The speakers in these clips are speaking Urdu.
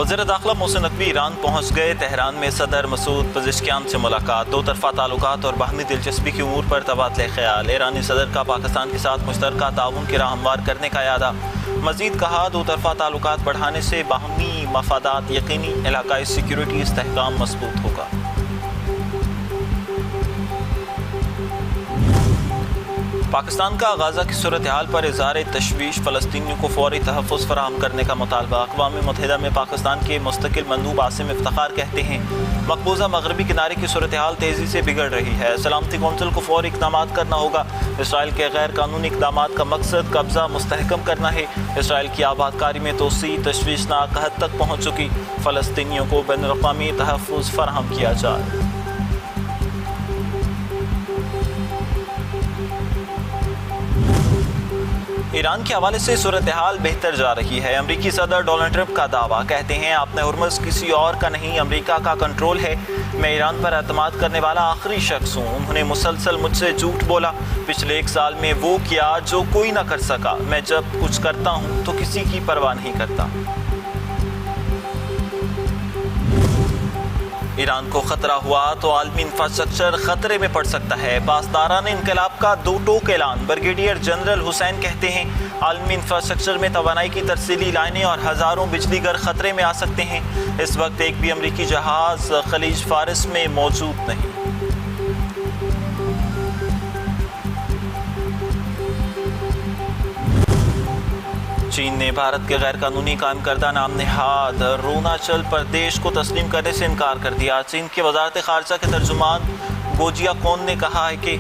وزیر داخلہ محسن نقوی ایران پہنچ گئے۔ تہران میں صدر مسعود پزشکیان سے ملاقات، دو طرفہ تعلقات اور باہمی دلچسپی کی امور پر تبادلہ خیال۔ ایرانی صدر کا پاکستان کے ساتھ مشترکہ تعاون کی راہ ہموار کرنے کا اعادہ۔ مزید کہا، دو طرفہ تعلقات بڑھانے سے باہمی مفادات یقینی، علاقائی سیکیورٹی استحکام مضبوط ہوگا۔ پاکستان کا غزہ کی صورتحال پر اظہار تشویش، فلسطینیوں کو فوری تحفظ فراہم کرنے کا مطالبہ۔ اقوام متحدہ میں پاکستان کے مستقل مندوب عاصم افتخار کہتے ہیں، مقبوضہ مغربی کنارے کی صورتحال تیزی سے بگڑ رہی ہے، سلامتی کونسل کو فوری اقدامات کرنا ہوگا۔ اسرائیل کے غیر قانونی اقدامات کا مقصد قبضہ مستحکم کرنا ہے۔ اسرائیل کی آباد کاری میں توسیع تشویشناک حد تک پہنچ چکی، فلسطینیوں کو بین الاقوامی تحفظ فراہم کیا جائے۔ ایران کے حوالے سے صورتحال بہتر جا رہی ہے۔ امریکی صدر ڈونلڈ ٹرمپ کا دعویٰ، کہتے ہیں آپ نے ہرمز کسی اور کا نہیں، امریکہ کا کنٹرول ہے۔ میں ایران پر اعتماد کرنے والا آخری شخص ہوں۔ انہوں نے مسلسل مجھ سے جھوٹ بولا۔ پچھلے 1 سال میں وہ کیا جو کوئی نہ کر سکا۔ میں جب کچھ کرتا ہوں تو کسی کی پرواہ نہیں کرتا۔ ایران کو خطرہ ہوا تو عالمی انفراسٹرکچر خطرے میں پڑ سکتا ہے۔ پاسداران انقلاب کا 2 ٹوک اعلان۔ بریگیڈیئر جنرل حسین کہتے ہیں، عالمی انفراسٹرکچر میں توانائی کی ترسیلی لائنیں اور ہزاروں بجلی گھر خطرے میں آ سکتے ہیں۔ اس وقت ایک بھی امریکی جہاز خلیج فارس میں موجود نہیں۔ چین نے بھارت کے غیر قانونی قائم کردہ نام نہاد اروناچل پردیش کو تسلیم کرنے سے انکار کر دیا۔ چین کی وزارت خارجہ کے ترجمان گوجیا کون نے کہا ہے کہ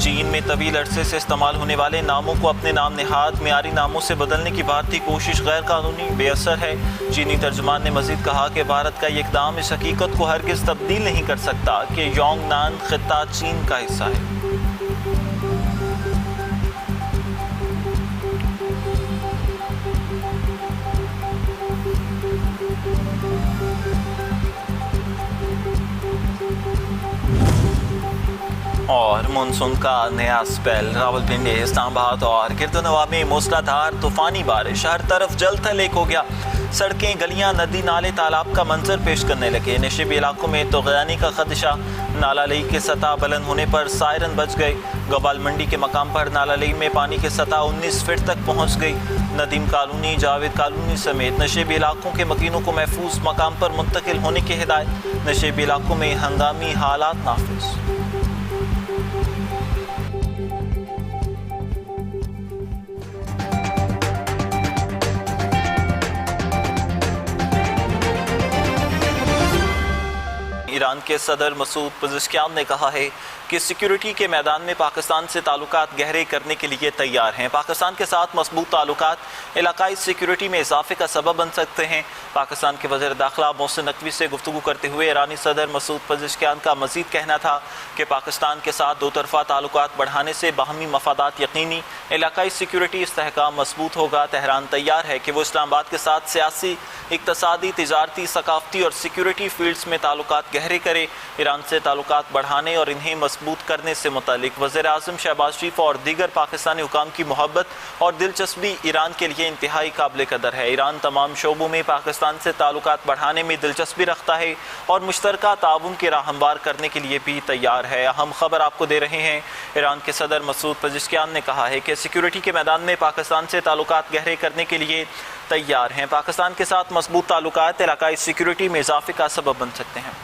چین میں طویل عرصے سے استعمال ہونے والے ناموں کو اپنے نام نہاد معیاری ناموں سے بدلنے کی بھارتی کوشش غیر قانونی، بے اثر ہے۔ چینی ترجمان نے مزید کہا کہ بھارت کا یہ اقدام اس حقیقت کو ہرگز تبدیل نہیں کر سکتا کہ یونگ نان خطہ چین کا حصہ ہے۔ اور مانسون کا نیا سپیل، راولپنڈی، اسلام آباد اور گرد و نواح میں موسلا دھار طوفانی بارش، ہر طرف جل تھل ایک ہو گیا۔ سڑکیں، گلیاں، ندی نالے تالاب کا منظر پیش کرنے لگے۔ نشیبی علاقوں میں طغیانی کا خدشہ، نالہ لئی کی سطح بلند ہونے پر سائرن بج گئے۔ گوال منڈی کے مقام پر نالہ لئی میں پانی کی سطح 19 فٹ تک پہنچ گئی۔ ندیم کالونی، جاوید کالونی سمیت نشیبی علاقوں کے مکینوں کو محفوظ مقام پر منتقل ہونے کی ہدایت۔ نشیبی علاقوں میں ہنگامی حالات نافذ۔ ایران کے صدر مسعود پزشکیان نے کہا ہے کہ سیکیورٹی کے میدان میں پاکستان سے تعلقات گہرے کرنے کے لیے تیار ہیں۔ پاکستان کے ساتھ مضبوط تعلقات علاقائی سیکیورٹی میں اضافے کا سبب بن سکتے ہیں۔ پاکستان کے وزیر داخلہ محسن نقوی سے گفتگو کرتے ہوئے ایرانی صدر مسعود پزشکیان کا مزید کہنا تھا کہ پاکستان کے ساتھ 2 طرفہ تعلقات بڑھانے سے باہمی مفادات یقینی، علاقائی سیکیورٹی استحکام مضبوط ہوگا۔ تہران تیار ہے کہ وہ اسلام آباد کے ساتھ سیاسی، اقتصادی، تجارتی، ثقافتی اور سیکیورٹی فیلڈز میں تعلقات گہرے کرے۔ ایران سے تعلقات بڑھانے اور انہیں مضبوط کرنے سے متعلق وزیر اعظم شہباز شریف اور دیگر پاکستانی حکام کی محبت اور دلچسپی ایران کے لیے انتہائی قابل قدر ہے۔ ایران تمام شعبوں میں پاکستان سے تعلقات بڑھانے میں دلچسپی رکھتا ہے اور مشترکہ تعاون کی راہ ہموار کرنے کے لیے بھی تیار ہے۔ اہم خبر آپ کو دے رہے ہیں۔ ایران کے صدر مسعود پزشکیان نے کہا ہے کہ سیکیورٹی کے میدان میں پاکستان سے تعلقات گہرے کرنے کے لیے تیار ہیں۔ پاکستان کے ساتھ مضبوط تعلقات علاقائی سیکیورٹی میں اضافے کا سبب بن سکتے ہیں۔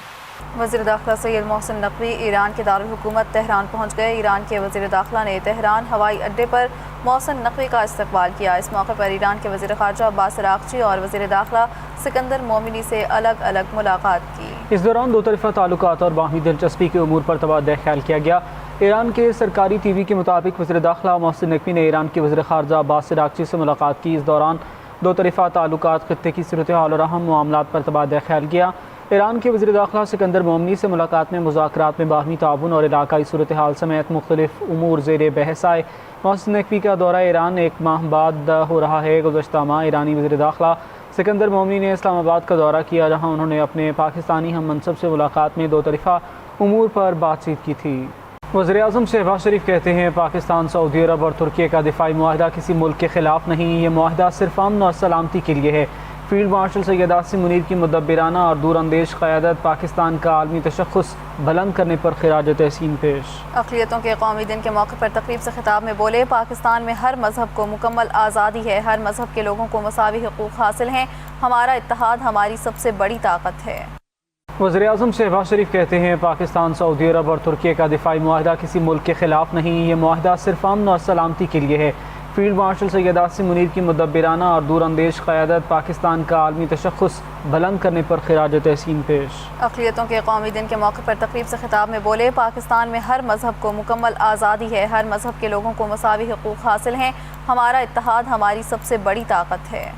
وزیر داخلہ سید محسن نقوی ایران کے دارالحکومت تہران پہنچ گئے۔ ایران کے وزیر داخلہ نے تہران ہوائی اڈے پر محسن نقوی کا استقبال کیا۔ اس موقع پر ایران کے وزیر خارجہ عباس عراقچی اور وزیر داخلہ سکندر مومنی سے الگ الگ ملاقات کی۔ اس دوران 2 طرفہ تعلقات اور باہمی دلچسپی کے امور پر تبادلہ خیال کیا گیا۔ ایران کے سرکاری ٹی وی کے مطابق وزیر داخلہ محسن نقوی نے ایران کے وزیر خارجہ عباس عراقچی سے ملاقات کی۔ اس دوران 2 طرفہ تعلقات، خطے کی صورتحال اور اہم معاملات پر تبادلہ خیال کیا۔ ایران کے وزیر داخلہ سکندر مومنی سے ملاقات میں مذاکرات میں باہمی تعاون اور علاقائی صورتحال سمیت مختلف امور زیر بحث آئے۔ محسن نقوی کا دورہ ایران 1 ماہ بعد ہو رہا ہے۔ گزشتہ ماہ ایرانی وزیر داخلہ سکندر مومنی نے اسلام آباد کا دورہ کیا، جہاں انہوں نے اپنے پاکستانی ہم منصب سے ملاقات میں 2 طرفہ امور پر بات چیت کی تھی۔ وزیر اعظم شہباز شریف کہتے ہیں، پاکستان، سعودی عرب اور ترکی کا دفاعی معاہدہ کسی ملک کے خلاف نہیں، یہ معاہدہ صرف امن اور سلامتی کے لیے ہے۔ فیلڈ مارشل سید عاصم منیر کی مدبرانہ اور دور اندیش قیادت پاکستان کا عالمی تشخص بلند کرنے پر خراج تحسین پیش۔ اقلیتوں کے قومی دن کے موقع پر تقریب سے خطاب میں بولے، پاکستان میں ہر مذہب کو مکمل آزادی ہے، ہر مذہب کے لوگوں کو مساوی حقوق حاصل ہیں، ہمارا اتحاد ہماری سب سے بڑی طاقت ہے۔ وزیر اعظم شہباز شریف کہتے ہیں پاکستان، سعودی عرب اور ترکیہ کا دفاعی معاہدہ کسی ملک کے خلاف نہیں، یہ معاہدہ صرف امن اور سلامتی کے لیے ہے۔ فیلڈ مارشل سید عاصم منیر کی مدبرانہ اور دور اندیش قیادت پاکستان کا عالمی تشخص بلند کرنے پر خراج تحسین پیش۔ اقلیتوں کے قومی دن کے موقع پر تقریب سے خطاب میں بولے، پاکستان میں ہر مذہب کو مکمل آزادی ہے، ہر مذہب کے لوگوں کو مساوی حقوق حاصل ہیں، ہمارا اتحاد ہماری سب سے بڑی طاقت ہے۔